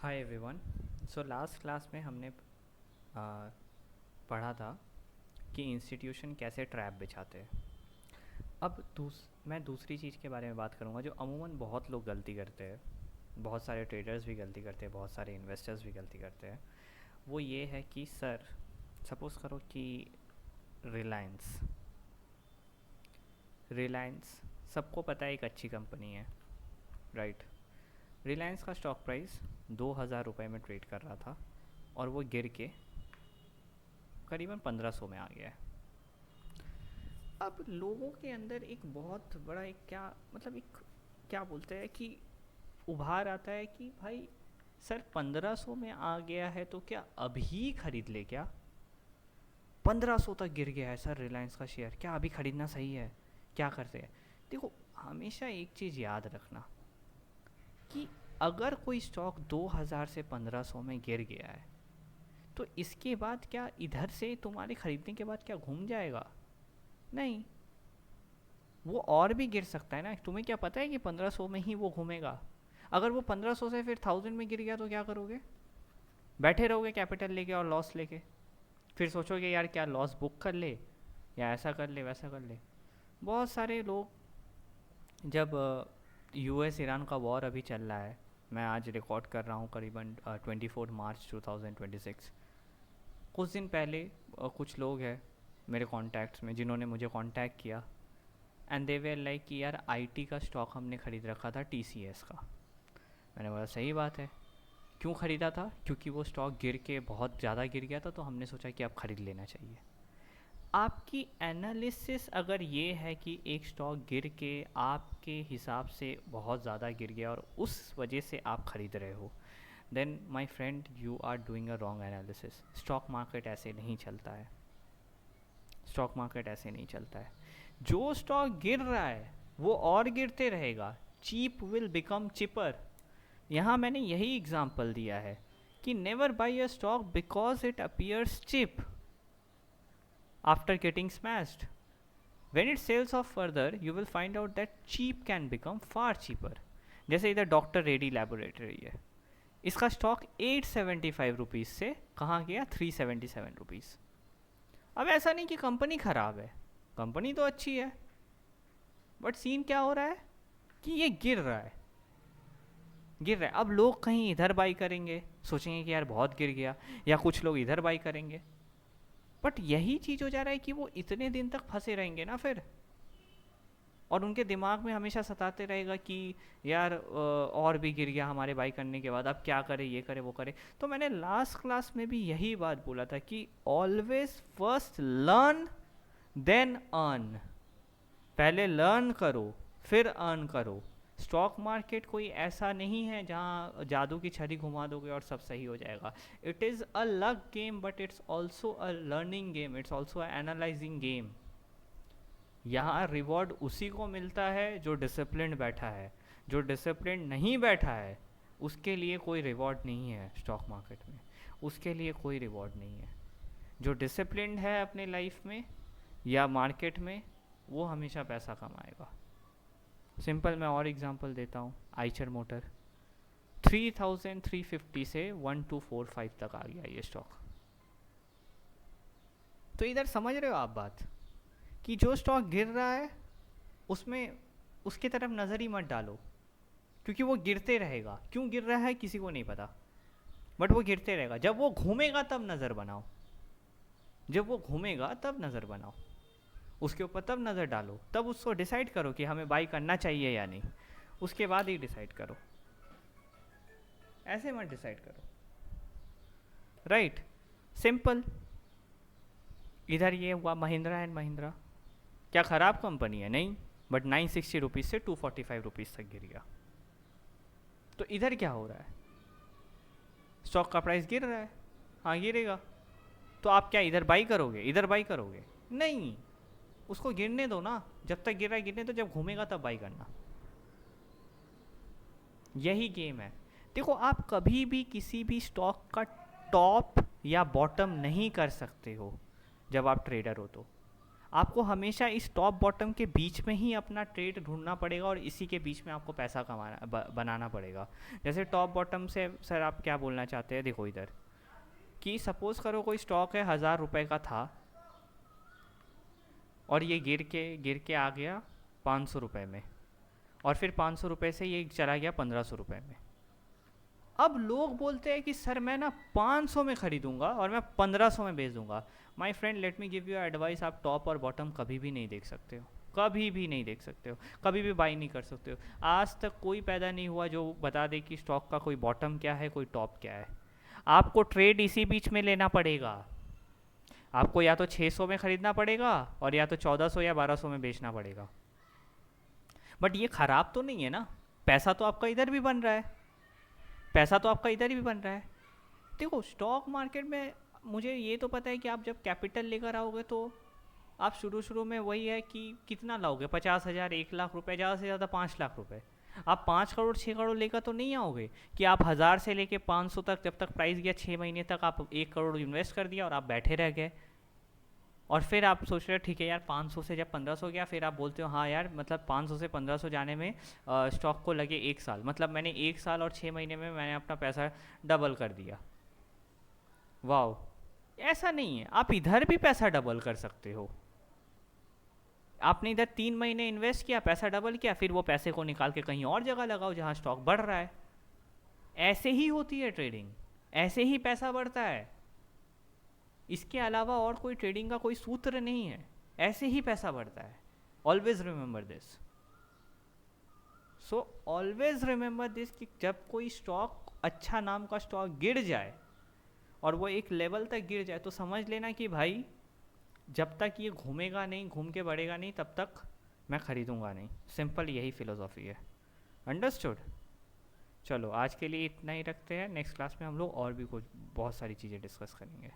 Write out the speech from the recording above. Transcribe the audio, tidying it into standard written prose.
Hi everyone. So last class में हमने पढ़ा था कि इंस्टीट्यूशन कैसे ट्रैप बिछाते हैं। अब मैं दूसरी चीज़ के बारे में बात करूँगा जो अमूमन बहुत लोग गलती करते हैं। बहुत सारे ट्रेडर्स भी गलती करते हैं, बहुत सारे इन्वेस्टर्स भी गलती करते हैं। वो ये है कि सर, सपोज़ करो कि रिलायंस रिलायंस सबको पता है एक अच्छी कंपनी है, राइट। रिलायंस का स्टॉक प्राइस 2,000 रुपये में ट्रेड कर रहा था और वो गिर के करीबन 1500 में आ गया है। अब लोगों के अंदर एक बहुत बड़ा एक क्या मतलब एक क्या बोलते हैं कि उभार आता है कि भाई सर 1500 में आ गया है तो क्या अभी खरीद ले क्या? 1500 तक गिर गया है सर रिलायंस का शेयर, क्या अभी खरीदना सही है? क्या करते हैं? देखो, हमेशा एक चीज़ याद रखना कि अगर कोई स्टॉक 2000 से 1500 में गिर गया है तो इसके बाद क्या इधर से तुम्हारे खरीदने के बाद क्या घूम जाएगा? नहीं, वो और भी गिर सकता है ना। तुम्हें क्या पता है कि 1500 में ही वो घूमेगा? अगर वो 1500 से फिर 1000 में गिर गया तो क्या करोगे? बैठे रहोगे कैपिटल लेके और लॉस लेके? फिर सोचोगे यार क्या लॉस बुक कर ले या ऐसा कर ले वैसा कर ले। बहुत सारे लोग, जब यूएस ईरान का वॉर अभी चल रहा है, मैं आज रिकॉर्ड कर रहा हूँ करीबन 24 मार्च 2026, कुछ दिन पहले कुछ लोग हैं मेरे कॉन्टैक्ट्स में जिन्होंने मुझे कांटेक्ट किया एंड दे वेयर लाइक कि यार आईटी का स्टॉक हमने ख़रीद रखा था टीसीएस का। मैंने बोला सही बात है, क्यों ख़रीदा था? क्योंकि वो स्टॉक गिर के बहुत ज़्यादा गिर गया था तो हमने सोचा कि अब ख़रीद लेना चाहिए। आपकी एनालिसिस अगर ये है कि एक स्टॉक गिर के आपके हिसाब से बहुत ज़्यादा गिर गया और उस वजह से आप ख़रीद रहे हो, then my friend you are doing a wrong analysis. Stock market ऐसे नहीं चलता है। स्टॉक मार्केट ऐसे नहीं चलता है। जो स्टॉक गिर रहा है वो और गिरते रहेगा। Cheap will become cheaper. यहाँ मैंने यही एग्जाम्पल दिया है कि never buy a stock because it appears cheap after getting smashed. when it sells off further you will find out that cheap can become far cheaper। जैसे इधर doctor ready laboratory है, इसका स्टॉक 875 रुपीज़ से कहाँ गया? 377 rupees. अब ऐसा नहीं कि कंपनी ख़राब है, कंपनी तो अच्छी है, बट सीन क्या हो रहा है कि ये गिर रहा है। अब लोग कहीं इधर बाई करेंगे, सोचेंगे कि यार बहुत गिर गया, या कुछ लोग इधर बाई करेंगे, बट यही चीज़ हो जा रहा है कि वो इतने दिन तक फंसे रहेंगे ना फिर, और उनके दिमाग में हमेशा सताते रहेगा कि यार और भी गिर गया हमारे बाई करने के बाद, अब क्या करे, ये करे वो करे। तो मैंने लास्ट क्लास में भी यही बात बोला था कि always first learn then earn. पहले लर्न करो फिर अर्न करो। स्टॉक मार्केट कोई ऐसा नहीं है जहाँ जादू की छड़ी घुमा दोगे और सब सही हो जाएगा। It is a luck game but it's also a learning game, it's also a analysing game. यहाँ रिवॉर्ड उसी को मिलता है जो डिसिप्लिन बैठा है। जो डिसिप्लिन नहीं बैठा है उसके लिए कोई रिवॉर्ड नहीं है स्टॉक मार्केट में, उसके लिए कोई रिवॉर्ड नहीं है। जो डिसिप्लिन है अपने लाइफ में या मार्केट में, वो हमेशा पैसा कमाएगा। सिंपल मैं और एग्जांपल देता हूँ। आइचर मोटर 3350 से 1245 तक आ गया ये स्टॉक। तो इधर समझ रहे हो आप बात कि जो स्टॉक गिर रहा है उसमें उसके तरफ नज़र ही मत डालो, क्योंकि वो गिरते रहेगा। क्यों गिर रहा है किसी को नहीं पता, बट वो गिरते रहेगा। जब वो घूमेगा तब नज़र बनाओ, जब वो घूमेगा तब नज़र बनाओ, उसके ऊपर तब नज़र डालो, तब उसको डिसाइड करो कि हमें बाई करना चाहिए या नहीं, उसके बाद ही डिसाइड करो। ऐसे मत डिसाइड करो, राइट। सिंपल। इधर ये हुआ महिंद्रा एंड महिंद्रा, क्या ख़राब कंपनी है? नहीं, बट 960 रुपीज़ से 245 रुपीज़ तक गिर गया। तो इधर क्या हो रहा है? स्टॉक का प्राइस गिर रहा है, हाँ गिरेगा। तो आप क्या इधर बाई करोगे, इधर बाई करोगे? नहीं, उसको गिरने दो ना। जब तक गिर रहा है गिरने दो, जब घूमेगा तब बाई करना। यही गेम है। देखो, आप कभी भी किसी भी स्टॉक का टॉप या बॉटम नहीं कर सकते हो जब आप ट्रेडर हो। तो आपको हमेशा इस टॉप बॉटम के बीच में ही अपना ट्रेड ढूंढना पड़ेगा और इसी के बीच में आपको पैसा बनाना पड़ेगा। जैसे टॉप बॉटम से सर आप क्या बोलना चाहते हैं, देखो इधर कि सपोज़ करो कोई स्टॉक है 1000 रुपये का था और ये गिर के आ गया 500 रुपये में, और फिर 500 रुपये से ये चला गया 1500 रुपये में। अब लोग बोलते हैं कि सर मैं ना 500 में ख़रीदूंगा और मैं 1500 में बेच दूंगा। My friend, let me give you advice, आप टॉप और बॉटम कभी भी नहीं देख सकते हो, कभी भी नहीं देख सकते हो, कभी भी बाई नहीं कर सकते हो। आज तक कोई पैदा नहीं हुआ जो बता दे कि स्टॉक का कोई बॉटम क्या है, कोई टॉप क्या है। आपको ट्रेड इसी बीच में लेना पड़ेगा। आपको या तो 600 में ख़रीदना पड़ेगा और या तो 1400 या 1200 में बेचना पड़ेगा। बट ये ख़राब तो नहीं है ना, पैसा तो आपका इधर भी बन रहा है, पैसा तो आपका इधर भी बन रहा है। देखो स्टॉक मार्केट में मुझे ये तो पता है कि आप जब कैपिटल लेकर आओगे तो आप शुरू में वही है कि कितना लाओगे, 50,000, 1 लाख रुपए, ज़्यादा से ज़्यादा 5 लाख रुपए। आप 5 करोड़ 6 करोड़ लेकर तो नहीं आओगे कि आप 1000 से लेके 500 तक, जब तक प्राइस गया 6 महीने तक आप 1 करोड़ इन्वेस्ट कर दिया और आप बैठे रह गए। और फिर आप सोच रहे हो ठीक है यार 500 से जब 1500 गया, फिर आप बोलते हो हाँ यार मतलब 500 से 1500 जाने में स्टॉक को लगे 1 साल, मतलब मैंने 1 साल और 6 महीने में मैंने अपना पैसा डबल कर दिया। वाओ, ऐसा नहीं है, आप इधर भी पैसा डबल कर सकते हो। आपने इधर 3 महीने इन्वेस्ट किया, पैसा डबल किया, फिर वो पैसे को निकाल के कहीं और जगह लगाओ जहाँ स्टॉक बढ़ रहा है। ऐसे ही होती है ट्रेडिंग, ऐसे ही पैसा बढ़ता है। इसके अलावा और कोई ट्रेडिंग का कोई सूत्र नहीं है, ऐसे ही पैसा बढ़ता है। Always remember this. So always remember this कि जब कोई स्टॉक, अच्छा नाम का स्टॉक गिर जाए और वो एक लेवल तक गिर जाए, तो समझ लेना कि भाई जब तक ये घूमेगा नहीं, घूम के बढ़ेगा नहीं, तब तक मैं ख़रीदूंगा नहीं। सिंपल यही फिलोसॉफी है। अंडरस्टूड? चलो आज के लिए इतना ही रखते हैं, नेक्स्ट क्लास में हम लोग और भी कुछ बहुत सारी चीज़ें डिस्कस करेंगे।